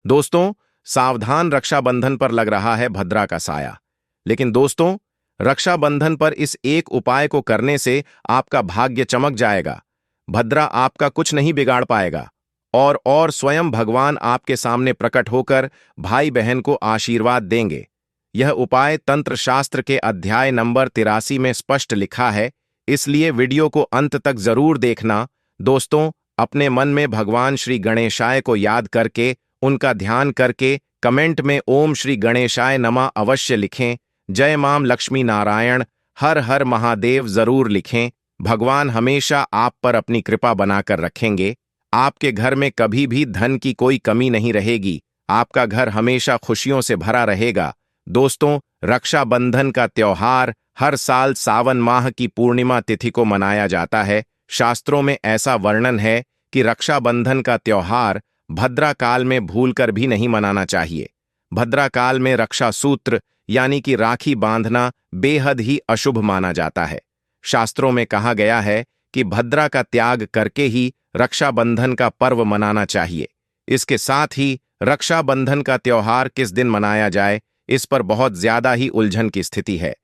दोस्तों, सावधान, रक्षाबंधन पर लग रहा है भद्रा का साया। लेकिन दोस्तों, रक्षाबंधन पर इस एक उपाय को करने से आपका भाग्य चमक जाएगा। भद्रा आपका कुछ नहीं बिगाड़ पाएगा और स्वयं भगवान आपके सामने प्रकट होकर भाई बहन को आशीर्वाद देंगे। यह उपाय तंत्र शास्त्र के अध्याय नंबर 83 में स्पष्ट लिखा है, इसलिए वीडियो को अंत तक जरूर देखना। दोस्तों, अपने मन में भगवान श्री गणेशाय को याद करके, उनका ध्यान करके कमेंट में ओम श्री गणेशाय नमः अवश्य लिखें। जय माम लक्ष्मी नारायण, हर हर महादेव जरूर लिखें। भगवान हमेशा आप पर अपनी कृपा बनाकर रखेंगे। आपके घर में कभी भी धन की कोई कमी नहीं रहेगी। आपका घर हमेशा खुशियों से भरा रहेगा। दोस्तों, रक्षाबंधन का त्योहार हर साल सावन माह की पूर्णिमा तिथि को मनाया जाता है। शास्त्रों में ऐसा वर्णन है कि रक्षाबंधन का त्योहार भद्रा काल में भूलकर भी नहीं मनाना चाहिए। भद्रा काल में रक्षा सूत्र यानी कि राखी बांधना बेहद ही अशुभ माना जाता है। शास्त्रों में कहा गया है कि भद्रा का त्याग करके ही रक्षाबंधन का पर्व मनाना चाहिए। इसके साथ ही रक्षाबंधन का त्योहार किस दिन मनाया जाए, इस पर बहुत ज्यादा ही उलझन की स्थिति है।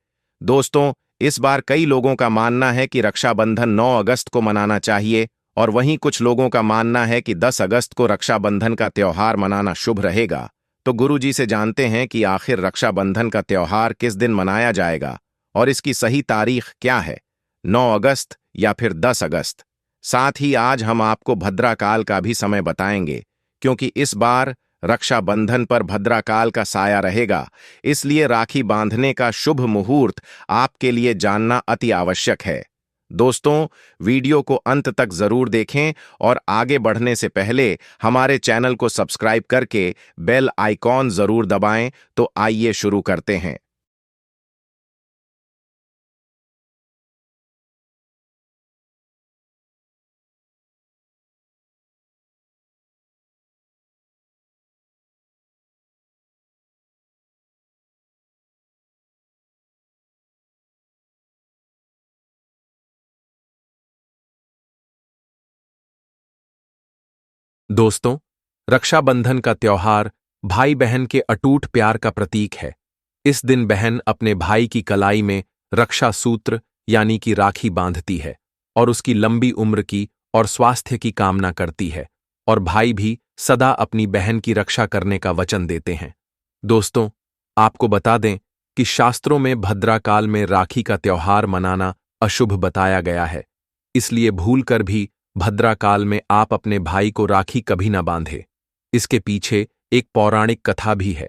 दोस्तों, इस बार कई लोगों का मानना है कि रक्षाबंधन 9 अगस्त को मनाना चाहिए और वहीं कुछ लोगों का मानना है कि 10 अगस्त को रक्षाबंधन का त्योहार मनाना शुभ रहेगा। तो गुरुजी से जानते हैं कि आखिर रक्षाबंधन का त्योहार किस दिन मनाया जाएगा और इसकी सही तारीख क्या है, 9 अगस्त या फिर 10 अगस्त। साथ ही आज हम आपको भद्राकाल का भी समय बताएंगे, क्योंकि इस बार रक्षाबंधन पर भद्राकाल का साया रहेगा। इसलिए राखी बांधने का शुभ मुहूर्त आपके लिए जानना अति आवश्यक है। दोस्तों, वीडियो को अंत तक जरूर देखें और आगे बढ़ने से पहले हमारे चैनल को सब्सक्राइब करके बेल आइकॉन जरूर दबाएं। तो आइए शुरू करते हैं। दोस्तों, रक्षाबंधन का त्योहार भाई बहन के अटूट प्यार का प्रतीक है। इस दिन बहन अपने भाई की कलाई में रक्षा सूत्र यानी कि राखी बांधती है और उसकी लंबी उम्र की और स्वास्थ्य की कामना करती है, और भाई भी सदा अपनी बहन की रक्षा करने का वचन देते हैं। दोस्तों, आपको बता दें कि शास्त्रों में भद्राकाल में राखी का त्योहार मनाना अशुभ बताया गया है। इसलिए भूलकर भी भद्राकाल में आप अपने भाई को राखी कभी न बांधे। इसके पीछे एक पौराणिक कथा भी है।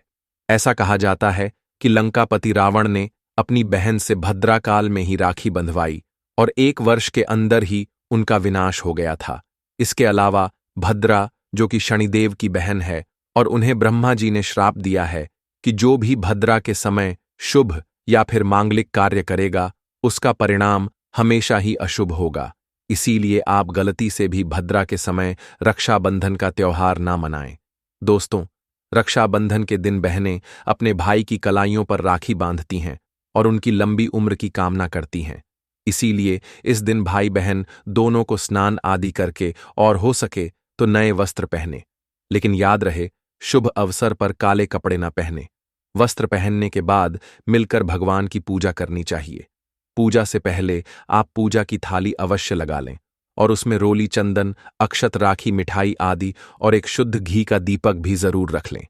ऐसा कहा जाता है कि लंकापति रावण ने अपनी बहन से भद्राकाल में ही राखी बंधवाई और 1 वर्ष के अंदर ही उनका विनाश हो गया था। इसके अलावा भद्रा, जो कि शनिदेव की बहन है, और उन्हें ब्रह्मा जी ने श्राप दिया है कि जो भी भद्रा के समय शुभ या फिर मांगलिक कार्य करेगा, उसका परिणाम हमेशा ही अशुभ होगा। इसीलिए आप गलती से भी भद्रा के समय रक्षाबंधन का त्योहार ना मनाएं। दोस्तों, रक्षाबंधन के दिन बहनें अपने भाई की कलाइयों पर राखी बांधती हैं और उनकी लंबी उम्र की कामना करती हैं। इसीलिए इस दिन भाई बहन दोनों को स्नान आदि करके और हो सके तो नए वस्त्र पहने। लेकिन याद रहे, शुभ अवसर पर काले कपड़े न पहने। वस्त्र पहनने के बाद मिलकर भगवान की पूजा करनी चाहिए। पूजा से पहले आप पूजा की थाली अवश्य लगा लें और उसमें रोली, चंदन, अक्षत, राखी, मिठाई आदि और एक शुद्ध घी का दीपक भी जरूर रख लें।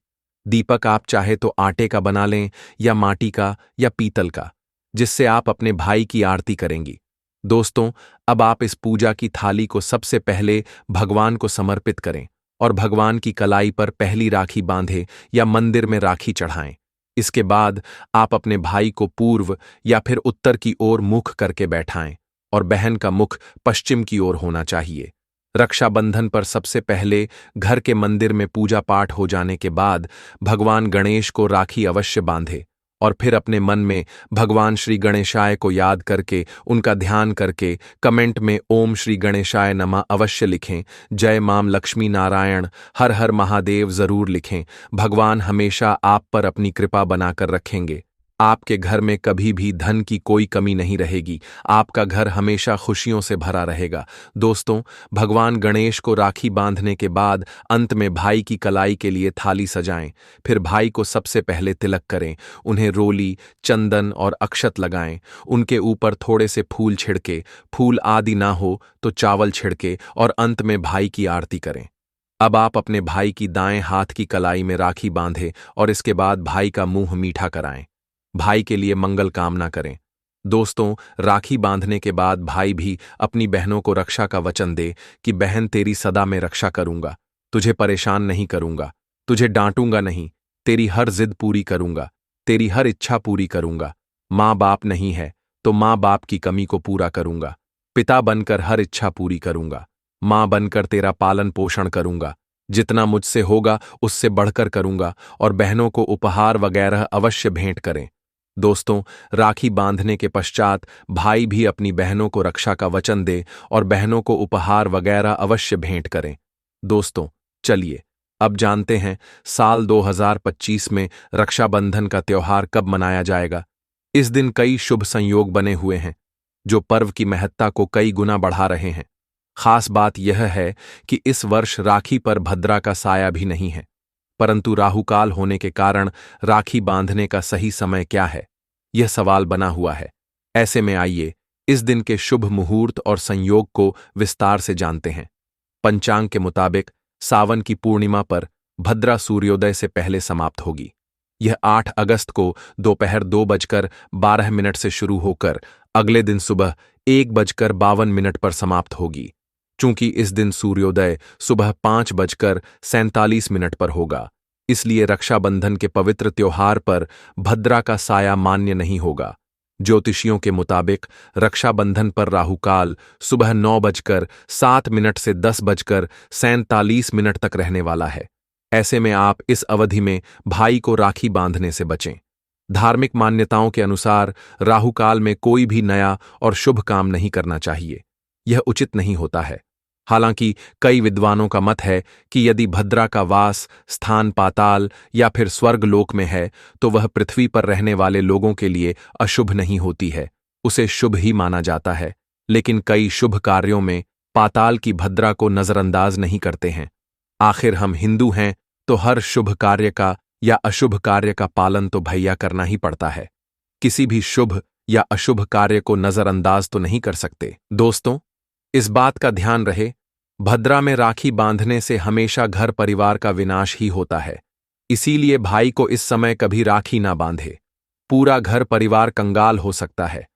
दीपक आप चाहे तो आटे का बना लें या माटी का या पीतल का, जिससे आप अपने भाई की आरती करेंगी। दोस्तों, अब आप इस पूजा की थाली को सबसे पहले भगवान को समर्पित करें और भगवान की कलाई पर पहली राखी बांधें या मंदिर में राखी चढ़ाएं। इसके बाद आप अपने भाई को पूर्व या फिर उत्तर की ओर मुख करके बैठाएं और बहन का मुख पश्चिम की ओर होना चाहिए। रक्षाबंधन पर सबसे पहले घर के मंदिर में पूजा पाठ हो जाने के बाद भगवान गणेश को राखी अवश्य बांधे और फिर अपने मन में भगवान श्री गणेशाय को याद करके, उनका ध्यान करके कमेंट में ओम श्री गणेशाय नमः अवश्य लिखें। जय माम लक्ष्मी नारायण, हर हर महादेव जरूर लिखें। भगवान हमेशा आप पर अपनी कृपा बनाकर रखेंगे। आपके घर में कभी भी धन की कोई कमी नहीं रहेगी। आपका घर हमेशा खुशियों से भरा रहेगा। दोस्तों, भगवान गणेश को राखी बांधने के बाद अंत में भाई की कलाई के लिए थाली सजाएं। फिर भाई को सबसे पहले तिलक करें, उन्हें रोली, चंदन और अक्षत लगाएं। उनके ऊपर थोड़े से फूल छिड़के, फूल आदि ना हो तो चावल छिड़के और अंत में भाई की आरती करें। अब आप अपने भाई की दाएं हाथ की कलाई में राखी बांधें और इसके बाद भाई का मुंह मीठा कराएं। भाई के लिए मंगल कामना करें। दोस्तों, राखी बांधने के बाद भाई भी अपनी बहनों को रक्षा का वचन दे कि बहन तेरी सदा मैं रक्षा करूंगा, तुझे परेशान नहीं करूंगा, तुझे डांटूंगा नहीं, तेरी हर जिद पूरी करूंगा, तेरी हर इच्छा पूरी करूंगा। माँ बाप नहीं है तो माँ बाप की कमी को पूरा करूंगा, पिता बनकर हर इच्छा पूरी करूंगा, माँ बनकर तेरा पालन पोषण करूंगा, जितना मुझसे होगा उससे बढ़कर करूंगा और बहनों को उपहार वगैरह अवश्य भेंट करें। दोस्तों, राखी बांधने के पश्चात भाई भी अपनी बहनों को रक्षा का वचन दे और बहनों को उपहार वगैरह अवश्य भेंट करें। दोस्तों, चलिए अब जानते हैं साल 2025 में रक्षाबंधन का त्योहार कब मनाया जाएगा। इस दिन कई शुभ संयोग बने हुए हैं जो पर्व की महत्ता को कई गुना बढ़ा रहे हैं। खास बात यह है कि इस वर्ष राखी पर भद्रा का साया भी नहीं है, परंतु राहुकाल होने के कारण राखी बांधने का सही समय क्या है, यह सवाल बना हुआ है। ऐसे में आइए इस दिन के शुभ मुहूर्त और संयोग को विस्तार से जानते हैं। पंचांग के मुताबिक सावन की पूर्णिमा पर भद्रा सूर्योदय से पहले समाप्त होगी। यह 8 अगस्त को दोपहर 2:12 से शुरू होकर अगले दिन सुबह 1:52 पर समाप्त होगी। चूंकि इस दिन सूर्योदय सुबह 5:47 पर होगा, इसलिए रक्षाबंधन के पवित्र त्योहार पर भद्रा का साया मान्य नहीं होगा। ज्योतिषियों के मुताबिक रक्षाबंधन पर राहुकाल सुबह 9:07 से 10:47 तक रहने वाला है। ऐसे में आप इस अवधि में भाई को राखी बांधने से बचें। धार्मिक मान्यताओं के अनुसार राहुकाल में कोई भी नया और शुभ काम नहीं करना चाहिए, यह उचित नहीं होता है। हालांकि कई विद्वानों का मत है कि यदि भद्रा का वास स्थान पाताल या फिर स्वर्गलोक में है तो वह पृथ्वी पर रहने वाले लोगों के लिए अशुभ नहीं होती है, उसे शुभ ही माना जाता है। लेकिन कई शुभ कार्यों में पाताल की भद्रा को नजरअंदाज नहीं करते हैं। आखिर हम हिंदू हैं तो हर शुभ कार्य का या अशुभ कार्य का पालन तो भैया करना ही पड़ता है। किसी भी शुभ या अशुभ कार्य को नजरअंदाज तो नहीं कर सकते। दोस्तों, इस बात का ध्यान रहे, भद्रा में राखी बांधने से हमेशा घर परिवार का विनाश ही होता है। इसीलिए भाई को इस समय कभी राखी ना बांधे, पूरा घर परिवार कंगाल हो सकता है।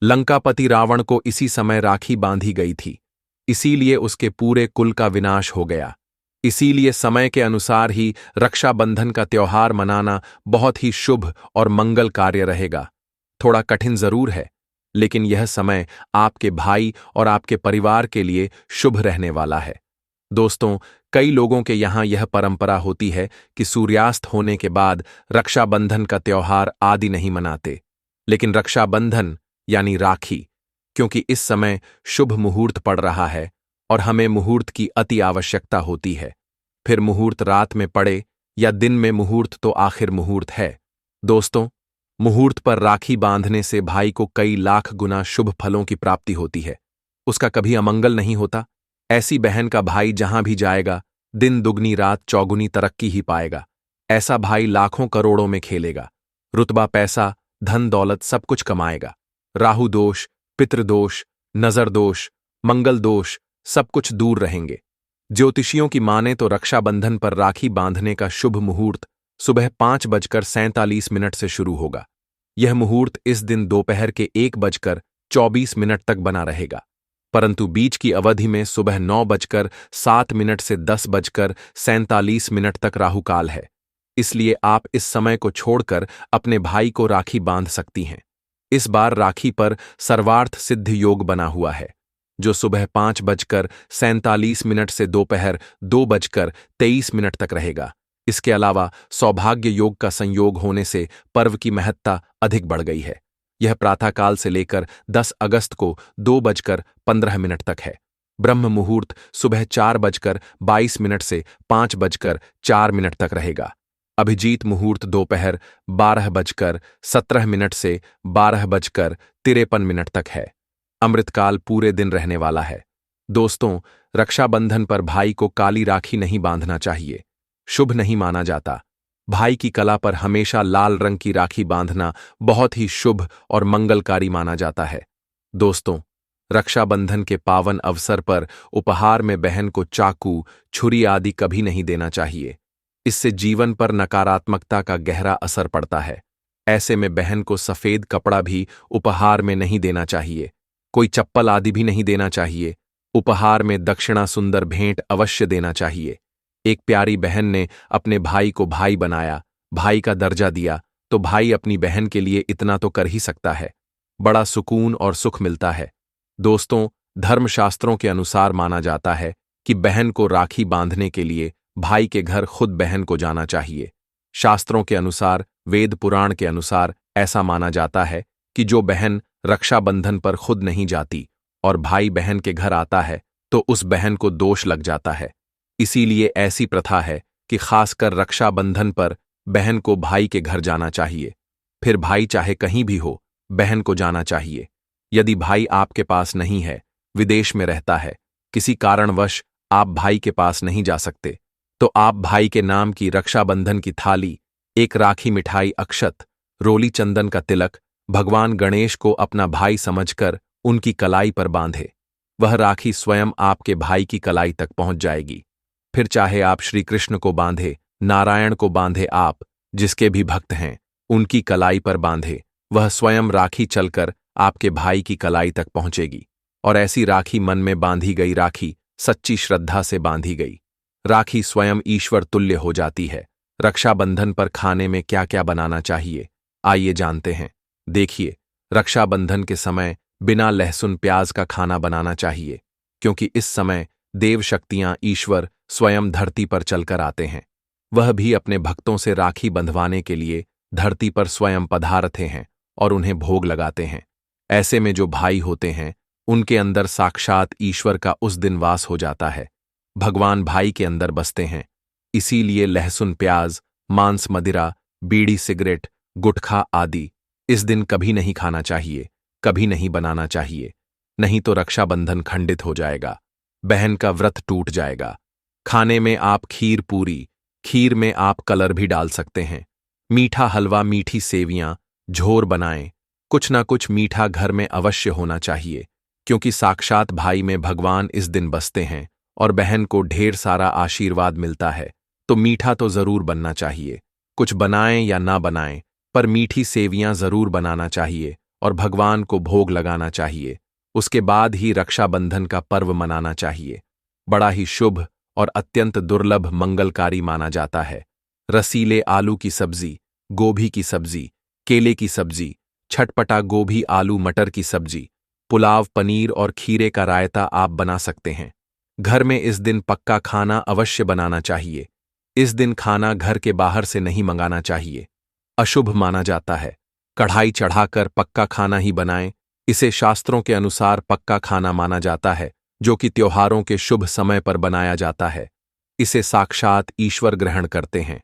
लंकापति रावण को इसी समय राखी बांधी गई थी, इसीलिए उसके पूरे कुल का विनाश हो गया। इसीलिए समय के अनुसार ही रक्षाबंधन का त्योहार मनाना बहुत ही शुभ और मंगल कार्य रहेगा। थोड़ा कठिन जरूर है, लेकिन यह समय आपके भाई और आपके परिवार के लिए शुभ रहने वाला है। दोस्तों, कई लोगों के यहाँ यह परंपरा होती है कि सूर्यास्त होने के बाद रक्षाबंधन का त्योहार आदि नहीं मनाते, लेकिन रक्षाबंधन यानी राखी, क्योंकि इस समय शुभ मुहूर्त पड़ रहा है और हमें मुहूर्त की अति आवश्यकता होती है। फिर मुहूर्त रात में पड़े या दिन में, मुहूर्त तो आखिर मुहूर्त है। दोस्तों, मुहूर्त पर राखी बांधने से भाई को कई लाख गुना शुभ फलों की प्राप्ति होती है, उसका कभी अमंगल नहीं होता। ऐसी बहन का भाई जहां भी जाएगा, दिन दुगनी रात चौगुनी तरक्की ही पाएगा। ऐसा भाई लाखों करोड़ों में खेलेगा, रुतबा पैसा धन दौलत सब कुछ कमाएगा। राहु दोष, पितृदोष, नजर दोष, मंगल दोष सब कुछ दूर रहेंगे। ज्योतिषियों की माने तो रक्षाबंधन पर राखी बांधने का शुभ मुहूर्त सुबह 5:47 से शुरू होगा। यह मुहूर्त इस दिन दोपहर के 1:24 तक बना रहेगा, परंतु बीच की अवधि में सुबह 9:07 से 10:47 तक राहुकाल है। इसलिए आप इस समय को छोड़कर अपने भाई को राखी बांध सकती हैं। इस बार राखी पर सर्वार्थ सिद्ध योग बना हुआ है, जो सुबह 5:47 से दोपहर 2:23 तक रहेगा। इसके अलावा सौभाग्य योग का संयोग होने से पर्व की महत्ता अधिक बढ़ गई है। यह प्रातःकाल से लेकर 10 अगस्त को 2:15 तक है। ब्रह्म मुहूर्त सुबह 4:22 से 5:04 तक रहेगा। अभिजीत मुहूर्त दोपहर 12:17 से 12:53 तक है। अमृतकाल पूरे दिन रहने वाला है। दोस्तों, रक्षाबंधन पर भाई को काली राखी नहीं बांधना चाहिए। शुभ नहीं माना जाता। भाई की कला पर हमेशा लाल रंग की राखी बांधना बहुत ही शुभ और मंगलकारी माना जाता है। दोस्तों, रक्षाबंधन के पावन अवसर पर उपहार में बहन को चाकू, छुरी आदि कभी नहीं देना चाहिए। इससे जीवन पर नकारात्मकता का गहरा असर पड़ता है। ऐसे में बहन को सफेद कपड़ा भी उपहार में नहीं देना चाहिए। कोई चप्पल आदि भी नहीं देना चाहिए। उपहार में दक्षिणा सुंदर भेंट अवश्य देना चाहिए। एक प्यारी बहन ने अपने भाई को भाई बनाया, भाई का दर्जा दिया, तो भाई अपनी बहन के लिए इतना तो कर ही सकता है। बड़ा सुकून और सुख मिलता है। दोस्तों, धर्मशास्त्रों के अनुसार माना जाता है कि बहन को राखी बांधने के लिए भाई के घर खुद बहन को जाना चाहिए। शास्त्रों के अनुसार, वेद पुराण के अनुसार ऐसा माना जाता है कि जो बहन रक्षाबंधन पर खुद नहीं जाती और भाई बहन के घर आता है तो उस बहन को दोष लग जाता है। इसीलिए ऐसी प्रथा है कि खासकर रक्षाबंधन पर बहन को भाई के घर जाना चाहिए। फिर भाई चाहे कहीं भी हो, बहन को जाना चाहिए। यदि भाई आपके पास नहीं है, विदेश में रहता है, किसी कारणवश आप भाई के पास नहीं जा सकते, तो आप भाई के नाम की रक्षाबंधन की थाली, एक राखी मिठाई अक्षत, रोली चंदन का तिलक भगवान गणेश को अपना भाई समझकर उनकी कलाई पर बांधे। वह राखी स्वयं आपके भाई की कलाई तक पहुंच जाएगी। फिर चाहे आप श्री कृष्ण को बांधे, नारायण को बांधे, आप जिसके भी भक्त हैं उनकी कलाई पर बांधे, वह स्वयं राखी चलकर आपके भाई की कलाई तक पहुंचेगी। और ऐसी राखी, मन में बांधी गई राखी सच्ची श्रद्धा से बांधी गई राखी स्वयं ईश्वर तुल्य हो जाती है। रक्षाबंधन पर खाने में क्या क्या बनाना चाहिए, आइए जानते हैं। देखिए, रक्षाबंधन के समय बिना लहसुन प्याज का खाना बनाना चाहिए, क्योंकि इस समय देव शक्तियां, ईश्वर स्वयं धरती पर चलकर आते हैं। वह भी अपने भक्तों से राखी बंधवाने के लिए धरती पर स्वयं पधारते हैं और उन्हें भोग लगाते हैं। ऐसे में जो भाई होते हैं उनके अंदर साक्षात ईश्वर का उस दिन वास हो जाता है। भगवान भाई के अंदर बसते हैं। इसीलिए लहसुन प्याज, मांस, मदिरा, बीड़ी, सिगरेट, गुटखा आदि इस दिन कभी नहीं खाना चाहिए, कभी नहीं बनाना चाहिए। नहीं तो रक्षाबंधन खंडित हो जाएगा, बहन का व्रत टूट जाएगा। खाने में आप खीर पूरी, खीर में आप कलर भी डाल सकते हैं। मीठा हलवा, मीठी सेवियां, झोर बनाएं। कुछ ना कुछ मीठा घर में अवश्य होना चाहिए, क्योंकि साक्षात भाई में भगवान इस दिन बसते हैं और बहन को ढेर सारा आशीर्वाद मिलता है। तो मीठा तो जरूर बनना चाहिए। कुछ बनाएं या ना बनाएं, पर मीठी सेवियां जरूर बनाना चाहिए और भगवान को भोग लगाना चाहिए। उसके बाद ही रक्षाबंधन का पर्व मनाना चाहिए। बड़ा ही शुभ और अत्यंत दुर्लभ मंगलकारी माना जाता है। रसीले आलू की सब्जी, गोभी की सब्जी, केले की सब्जी, छटपटा गोभी आलू मटर की सब्जी, पुलाव, पनीर और खीरे का रायता आप बना सकते हैं। घर में इस दिन पक्का खाना अवश्य बनाना चाहिए। इस दिन खाना घर के बाहर से नहीं मंगाना चाहिए, अशुभ माना जाता है। कढ़ाई चढ़ाकर पक्का खाना ही बनाएं। इसे शास्त्रों के अनुसार पक्का खाना माना जाता है, जो कि त्योहारों के शुभ समय पर बनाया जाता है। इसे साक्षात ईश्वर ग्रहण करते हैं।